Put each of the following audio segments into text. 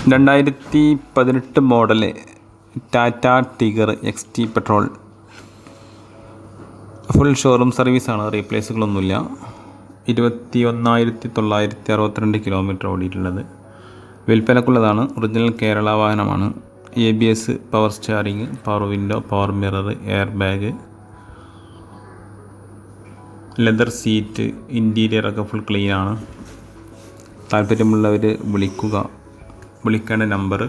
2018 model Tata Tigor XT petrol full showroom സർവീസാണ്, റീപ്ലേസുകളൊന്നുമില്ല. 21,962 kilometre ഓടിയിട്ടുള്ളത്. വിൽപ്പനക്കുള്ളതാണ്. ഒറിജിനൽ കേരള വാഹനമാണ്. ABS, power steering, power window, power mirror, air bag, leather seat, ഇൻറ്റീരിയറൊക്കെ full ക്ലീനാണ്. താല്പര്യമുള്ളവർ വിളിക്കേണ്ട നമ്പർ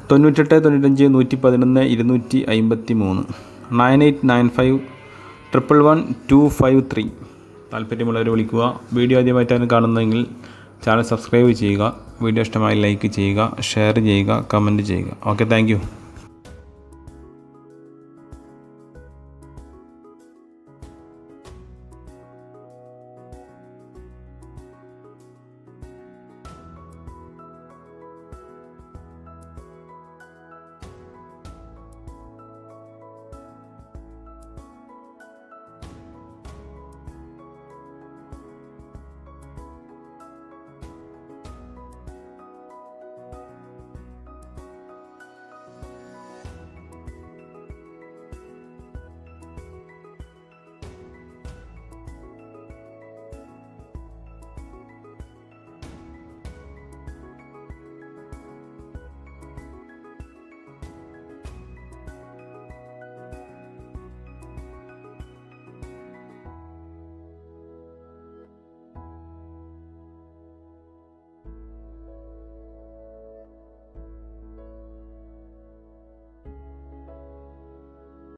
98 95 111 253 9895 111 253. താല്പര്യമുള്ളവർ വിളിക്കുക. വീഡിയോ ആദ്യമായിട്ടാണ് കാണുന്നതെങ്കിൽ ചാനൽ സബ്സ്ക്രൈബ് ചെയ്യുക. വീഡിയോ ഇഷ്ടമായി ലൈക്ക് ചെയ്യുക, ഷെയർ ചെയ്യുക, കമൻറ്റ് ചെയ്യുക. Okay, thank you.